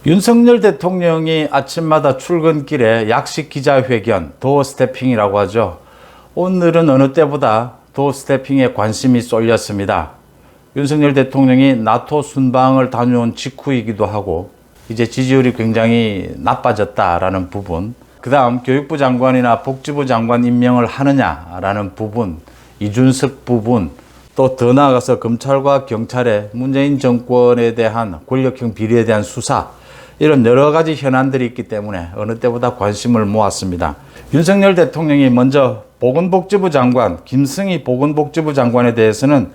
윤석열 대통령이 아침마다 출근길에 약식 기자회견, 도어 스태핑이라고 하죠. 오늘은 어느 때보다 도어 스태핑에 관심이 쏠렸습니다. 윤석열 대통령이 나토 순방을 다녀온 직후이기도 하고 이제 지지율이 굉장히 나빠졌다라는 부분, 그 다음 교육부 장관이나 복지부 장관 임명을 하느냐라는 부분, 이준석 부분, 또 더 나아가서 검찰과 경찰의 문재인 정권에 대한 권력형 비리에 대한 수사, 이런 여러 가지 현안들이 있기 때문에 어느 때보다 관심을 모았습니다. 윤석열 대통령이 먼저 보건복지부 장관, 김승희 보건복지부 장관에 대해서는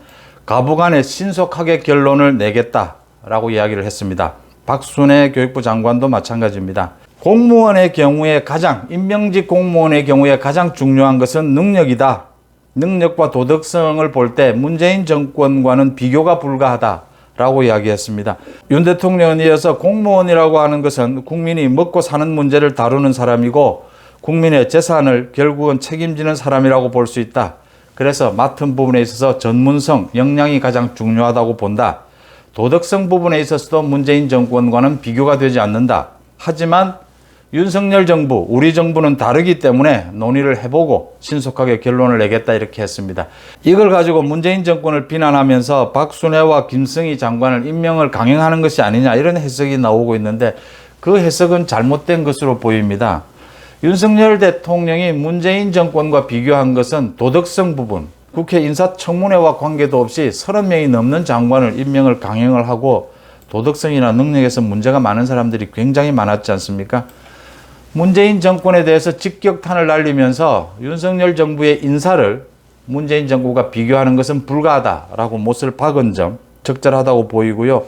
가부간에 신속하게 결론을 내겠다라고 이야기를 했습니다. 박순애 교육부 장관도 마찬가지입니다. 공무원의 경우에 임명직 공무원의 경우에 가장 중요한 것은 능력이다. 능력과 도덕성을 볼 때 문재인 정권과는 비교가 불가하다. 라고 이야기했습니다. 윤 대통령에 이어서 공무원이라고 하는 것은 국민이 먹고 사는 문제를 다루는 사람이고 국민의 재산을 결국은 책임지는 사람이라고 볼 수 있다. 그래서 맡은 부분에 있어서 전문성, 역량이 가장 중요하다고 본다. 도덕성 부분에 있어서도 문재인 정권과는 비교가 되지 않는다. 하지만 윤석열 정부, 우리 정부는 다르기 때문에 논의를 해보고 신속하게 결론을 내겠다 이렇게 했습니다. 이걸 가지고 문재인 정권을 비난하면서 박순애와 김승희 장관을 임명을 강행하는 것이 아니냐 이런 해석이 나오고 있는데 그 해석은 잘못된 것으로 보입니다. 윤석열 대통령이 문재인 정권과 비교한 것은 도덕성 부분, 국회 인사청문회와 관계도 없이 30명이 넘는 장관을 임명을 강행을 하고 도덕성이나 능력에서 문제가 많은 사람들이 굉장히 많았지 않습니까? 문재인 정권에 대해서 직격탄을 날리면서 윤석열 정부의 인사를 문재인 정부가 비교하는 것은 불가하다라고 못을 박은 점 적절하다고 보이고요.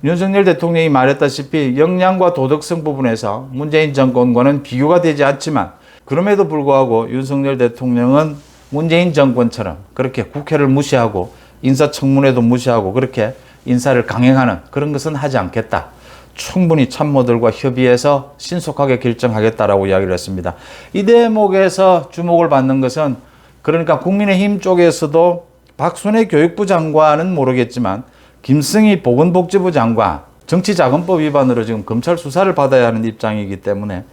윤석열 대통령이 말했다시피 역량과 도덕성 부분에서 문재인 정권과는 비교가 되지 않지만 그럼에도 불구하고 윤석열 대통령은 문재인 정권처럼 그렇게 국회를 무시하고 인사청문회도 무시하고 그렇게 인사를 강행하는 그런 것은 하지 않겠다. 충분히 참모들과 협의해서 신속하게 결정하겠다라고 이야기를 했습니다. 이 대목에서 주목을 받는 것은 그러니까 국민의힘 쪽에서도 박순애 교육부 장관은 모르겠지만 김승희 보건복지부 장관 정치자금법 위반으로 지금 검찰 수사를 받아야 하는 입장이기 때문에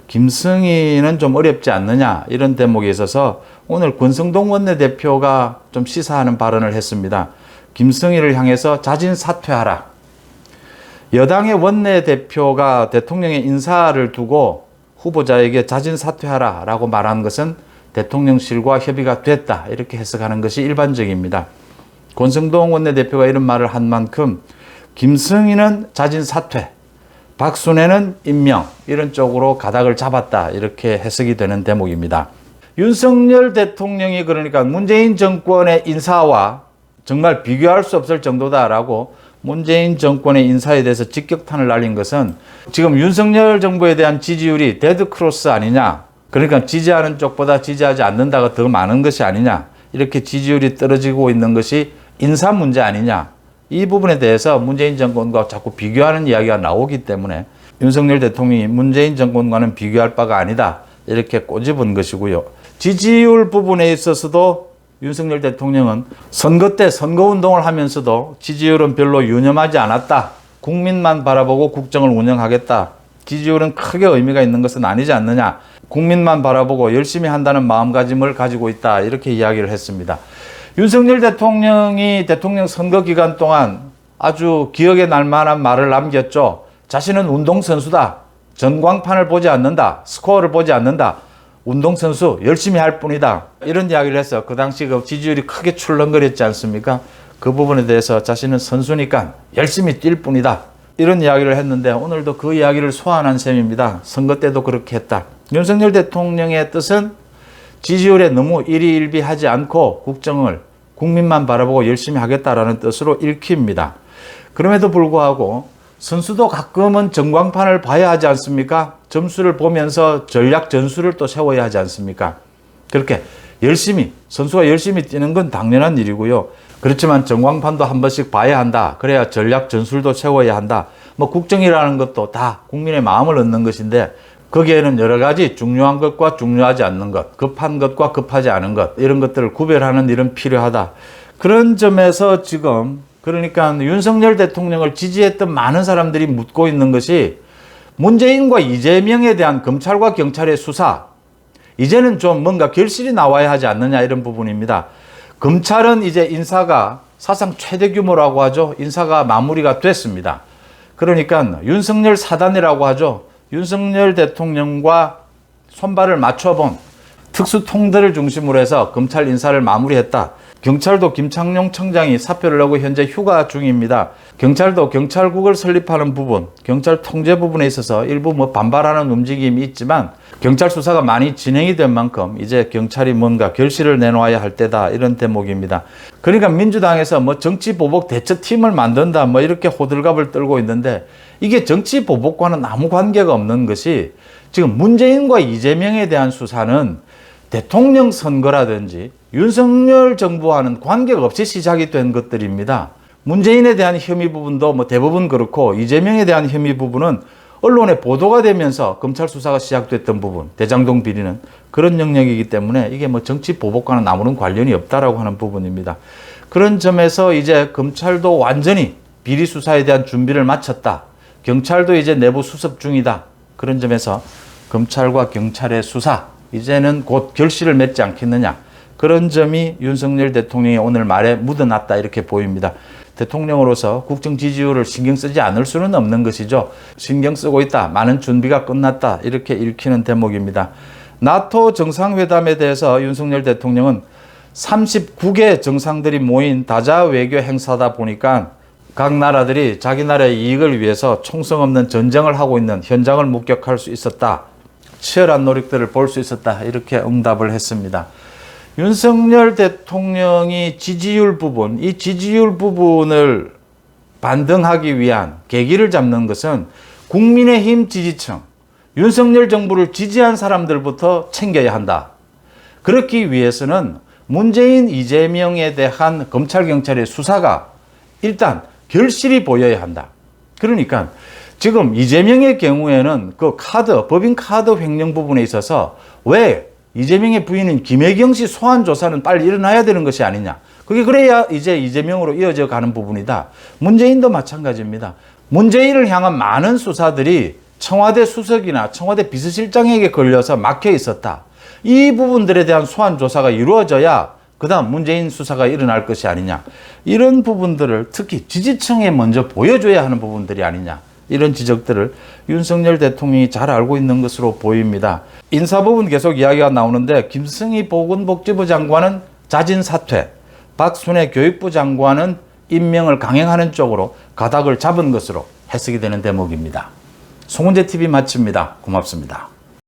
김승희는 좀 어렵지 않느냐 이런 대목에 있어서 오늘 권성동 원내대표가 좀 시사하는 발언을 했습니다. 김승희를 향해서 자진 사퇴하라. 여당의 원내대표가 대통령의 인사를 두고 후보자에게 자진 사퇴하라 라고 말한 것은 대통령실과 협의가 됐다 이렇게 해석하는 것이 일반적입니다. 권성동 원내대표가 이런 말을 한 만큼 김승희는 자진 사퇴, 박순애는 임명 이런 쪽으로 가닥을 잡았다 이렇게 해석이 되는 대목입니다. 윤석열 대통령이 그러니까 문재인 정권의 인사와 정말 비교할 수 없을 정도다라고 문재인 정권의 인사에 대해서 직격탄을 날린 것은 지금 윤석열 정부에 대한 지지율이 데드크로스 아니냐. 그러니까 지지하는 쪽보다 지지하지 않는다가 더 많은 것이 아니냐. 이렇게 지지율이 떨어지고 있는 것이 인사 문제 아니냐. 이 부분에 대해서 문재인 정권과 자꾸 비교하는 이야기가 나오기 때문에 윤석열 대통령이 문재인 정권과는 비교할 바가 아니다. 이렇게 꼬집은 것이고요. 지지율 부분에 있어서도 윤석열 대통령은 선거 때 선거운동을 하면서도 지지율은 별로 유념하지 않았다. 국민만 바라보고 국정을 운영하겠다. 지지율은 크게 의미가 있는 것은 아니지 않느냐. 국민만 바라보고 열심히 한다는 마음가짐을 가지고 있다. 이렇게 이야기를 했습니다. 윤석열 대통령이 대통령 선거 기간 동안 아주 기억에 날 만한 말을 남겼죠. 자신은 운동선수다. 전광판을 보지 않는다. 스코어를 보지 않는다. 운동선수 열심히 할 뿐이다. 이런 이야기를 해서 그 당시 그 지지율이 크게 출렁거렸지 않습니까? 그 부분에 대해서 자신은 선수니까 열심히 뛸 뿐이다. 이런 이야기를 했는데 오늘도 그 이야기를 소환한 셈입니다. 선거 때도 그렇게 했다. 윤석열 대통령의 뜻은 지지율에 너무 일희일비하지 않고 국정을 국민만 바라보고 열심히 하겠다라는 뜻으로 읽힙니다. 그럼에도 불구하고 선수도 가끔은 전광판을 봐야 하지 않습니까? 점수를 보면서 전략 전술을 또 세워야 하지 않습니까? 그렇게 선수가 열심히 뛰는 건 당연한 일이고요. 그렇지만 전광판도 한 번씩 봐야 한다. 그래야 전략 전술도 세워야 한다. 국정이라는 것도 다 국민의 마음을 얻는 것인데 거기에는 여러 가지 중요한 것과 중요하지 않는 것, 급한 것과 급하지 않은 것, 이런 것들을 구별하는 일은 필요하다. 그런 점에서 지금 그러니까 윤석열 대통령을 지지했던 많은 사람들이 묻고 있는 것이 문재인과 이재명에 대한 검찰과 경찰의 수사, 이제는 좀 뭔가 결실이 나와야 하지 않느냐 이런 부분입니다. 검찰은 이제 인사가 사상 최대 규모라고 하죠. 인사가 마무리가 됐습니다. 그러니까 윤석열 사단이라고 하죠. 윤석열 대통령과 손발을 맞춰본 특수통들을 중심으로 해서 검찰 인사를 마무리했다. 경찰도 김창룡 청장이 사표를 내고 현재 휴가 중입니다. 경찰도 경찰국을 설립하는 부분, 경찰 통제 부분에 있어서 일부 반발하는 움직임이 있지만 경찰 수사가 많이 진행이 된 만큼 이제 경찰이 뭔가 결실을 내놓아야 할 때다 이런 대목입니다. 그러니까 민주당에서 정치보복 대처팀을 만든다 이렇게 호들갑을 떨고 있는데 이게 정치보복과는 아무 관계가 없는 것이 지금 문재인과 이재명에 대한 수사는 대통령 선거라든지 윤석열 정부와는 관계가 없이 시작이 된 것들입니다. 문재인에 대한 혐의 부분도 대부분 그렇고 이재명에 대한 혐의 부분은 언론에 보도가 되면서 검찰 수사가 시작됐던 부분, 대장동 비리는 그런 영역이기 때문에 이게 정치 보복과는 아무런 관련이 없다라고 하는 부분입니다. 그런 점에서 이제 검찰도 완전히 비리 수사에 대한 준비를 마쳤다. 경찰도 이제 내부 수습 중이다. 그런 점에서 검찰과 경찰의 수사, 이제는 곧 결실을 맺지 않겠느냐. 그런 점이 윤석열 대통령의 오늘 말에 묻어났다 이렇게 보입니다. 대통령으로서 국정 지지율을 신경 쓰지 않을 수는 없는 것이죠. 신경 쓰고 있다. 많은 준비가 끝났다. 이렇게 읽히는 대목입니다. 나토 정상회담에 대해서 윤석열 대통령은 39개 정상들이 모인 다자 외교 행사다 보니까 각 나라들이 자기 나라의 이익을 위해서 총성 없는 전쟁을 하고 있는 현장을 목격할 수 있었다. 치열한 노력들을 볼 수 있었다. 이렇게 응답을 했습니다. 윤석열 대통령이 지지율 부분, 이 지지율 부분을 반등하기 위한 계기를 잡는 것은 국민의힘 지지층, 윤석열 정부를 지지한 사람들부터 챙겨야 한다. 그렇기 위해서는 문재인, 이재명에 대한 검찰, 경찰의 수사가 일단 결실이 보여야 한다. 그러니까 지금 이재명의 경우에는 그 법인 카드 횡령 부분에 있어서 왜 이재명의 부인인 김혜경 씨 소환 조사는 빨리 일어나야 되는 것이 아니냐. 그게 그래야 이제 이재명으로 이어져 가는 부분이다. 문재인도 마찬가지입니다. 문재인을 향한 많은 수사들이 청와대 수석이나 청와대 비서실장에게 걸려서 막혀 있었다. 이 부분들에 대한 소환 조사가 이루어져야 그다음 문재인 수사가 일어날 것이 아니냐. 이런 부분들을 특히 지지층에 먼저 보여줘야 하는 부분들이 아니냐. 이런 지적들을 윤석열 대통령이 잘 알고 있는 것으로 보입니다. 인사 부분 계속 이야기가 나오는데 김승희 보건복지부 장관은 자진 사퇴, 박순애 교육부 장관은 임명을 강행하는 쪽으로 가닥을 잡은 것으로 해석이 되는 대목입니다. 송은재 TV 마칩니다. 고맙습니다.